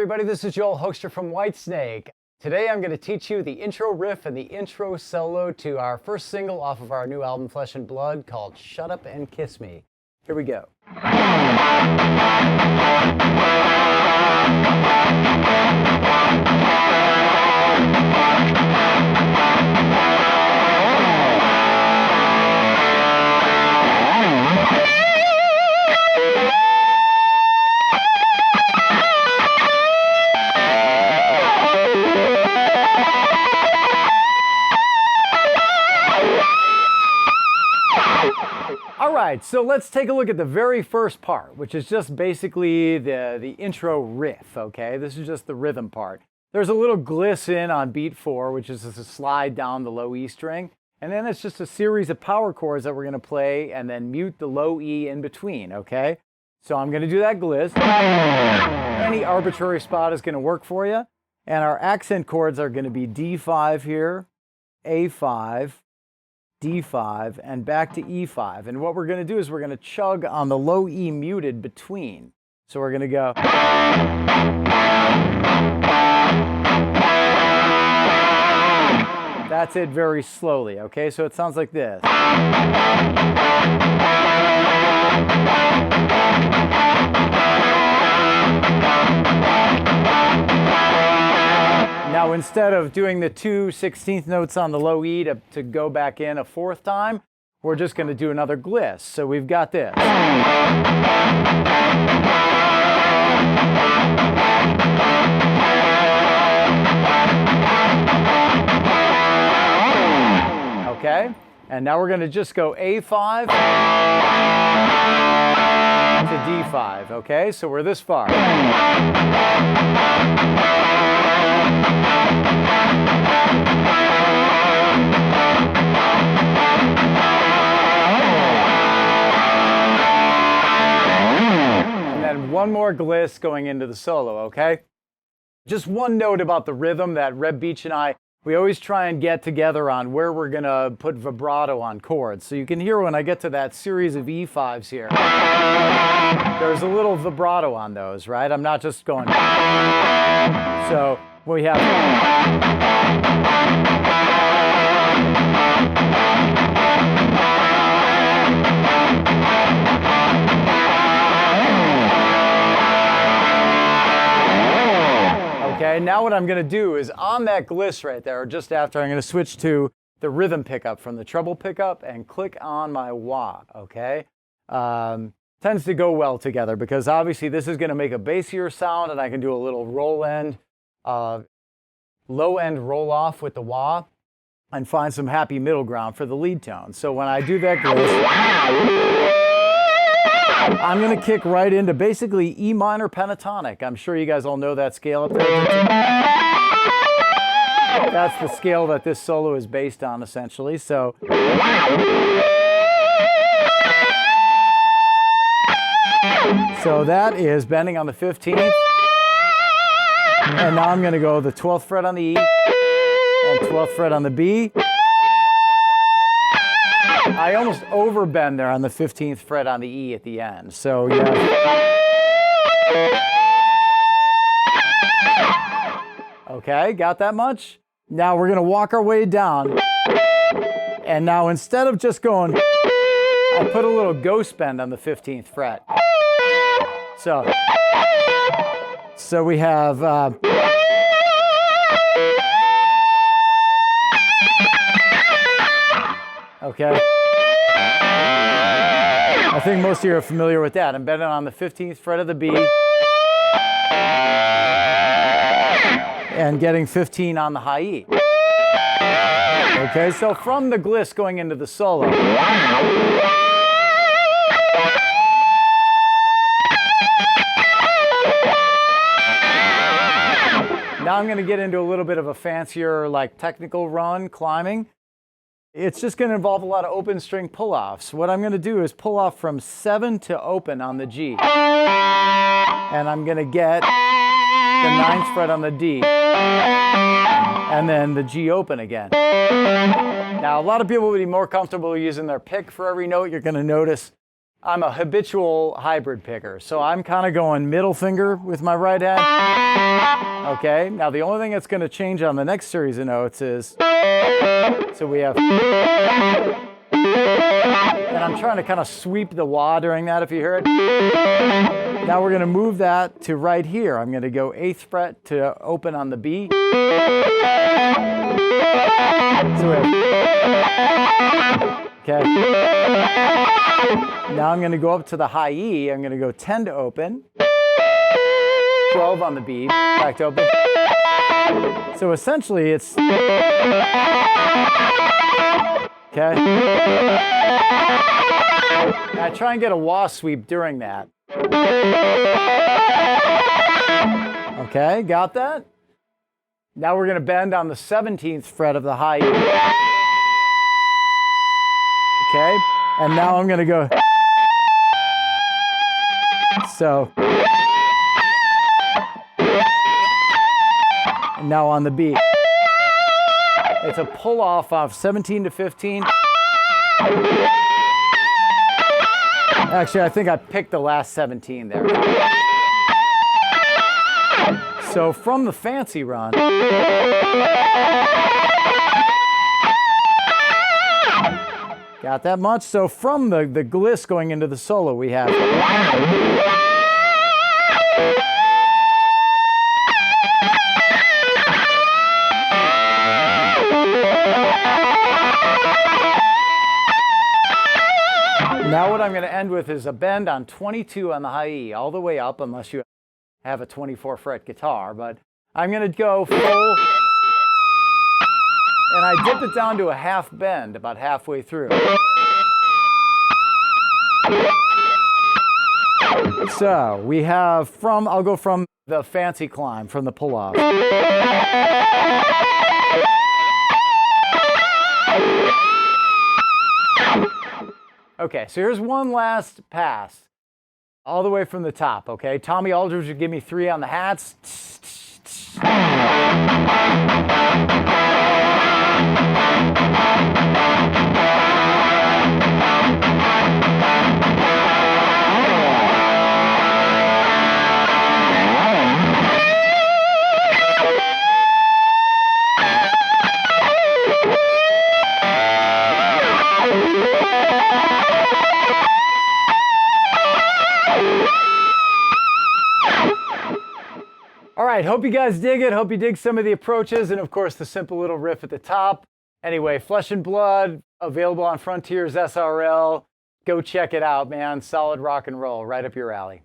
everybody, this is Joel Hoekstra from Whitesnake. Today I'm going to teach you the intro riff and the intro solo to our first single off of our new album Flesh and Blood called Shut Up and Kiss Me. Here we go. Alright, so let's take a look at the very first part, which is just basically the intro riff, okay? This is just the rhythm part. There's a little glisten on beat 4, which is just a slide down the low E string, and then it's just a series of power chords that we're going to play and then mute the low E in between, okay? So I'm going to do that gliss. Any arbitrary spot is going to work for you, and our accent chords are going to be D5 here, A5, D5, and back to E5. And what we're going to do is we're going to chug on the low E muted between. So we're going to go. That's it very slowly, okay? So it sounds like this. Now, instead of doing the 2 16th notes on the low E to go back in a 4th time, we're just going to do another gliss. So we've got this. Okay? And now we're going to just go A5 to D5. Okay? So we're this far. One more gliss going into the solo, okay? Just one note about the rhythm that Reb Beach and I, we always try and get together on where we're going to put vibrato on chords. So you can hear when I get to that series of E5s here, there's a little vibrato on those, right? I'm not just going. So we have. Okay, now what I'm going to do is on that gliss right there, or just after, I'm going to switch to the rhythm pickup from the treble pickup and click on my wah, okay? Tends to go well together because obviously this is going to make a bassier sound and I can do a little roll end, low end roll off with the wah and find some happy middle ground for the lead tone. So when I do that gliss, I'm going to kick right into basically E minor pentatonic. I'm sure you guys all know that scale up there. That's the scale that this solo is based on, essentially. So that is bending on the 15th. And now I'm going to go the 12th fret on the E and 12th fret on the B. I almost overbend there on the 15th fret on the E at the end. So you have. Okay, got that much? Now we're going to walk our way down. And now instead of just going, I put a little ghost bend on the 15th fret. So we have. Okay. I think most of you are familiar with that. I'm bending on the 15th fret of the B and getting 15 on the high E. Okay, so from the gliss going into the solo. Now I'm going to get into a little bit of a fancier, like technical run climbing. It's just going to involve a lot of open string pull-offs. What I'm going to do is pull off from 7 to open on the G. And I'm going to get the 9th fret on the D. And then the G open again. Now, a lot of people would be more comfortable using their pick for every note. You're going to notice I'm a habitual hybrid picker, so I'm kind of going middle finger with my right hand. Okay, now the only thing that's going to change on the next series of notes is, so we have, and I'm trying to kind of sweep the wah during that, if you hear it. Now we're going to move that to right here. I'm going to go 8th fret to open on the B. So we have, okay. Now I'm going to go up to the high E. I'm going to go 10 to open, 12 on the B, back to open. So essentially it's, okay. Now try and get a wah sweep during that. Okay, got that? Now we're going to bend on the 17th fret of the high E. Okay, and now I'm going to go, so, and now on the B. It's a pull off 17 to 15. Actually, I think I picked the last 17 there. So from the fancy run, got that much? So from the gliss going into the solo, we have. Now what I'm going to end with is a bend on 22 on the high E, all the way up, unless you have a 24 fret guitar, but I'm going to go full, and I dip it down to a half bend about halfway through. So we have from, I'll go from the fancy climb, from the pull-off. Okay, so here's one last pass, all the way from the top, okay? Tommy Aldridge would give me 3 on the hats. All right, hope you guys dig it. Hope you dig some of the approaches and, of course, the simple little riff at the top. Anyway, Flesh and Blood, available on Frontiers SRL. Go check it out, man. Solid rock and roll, right up your alley.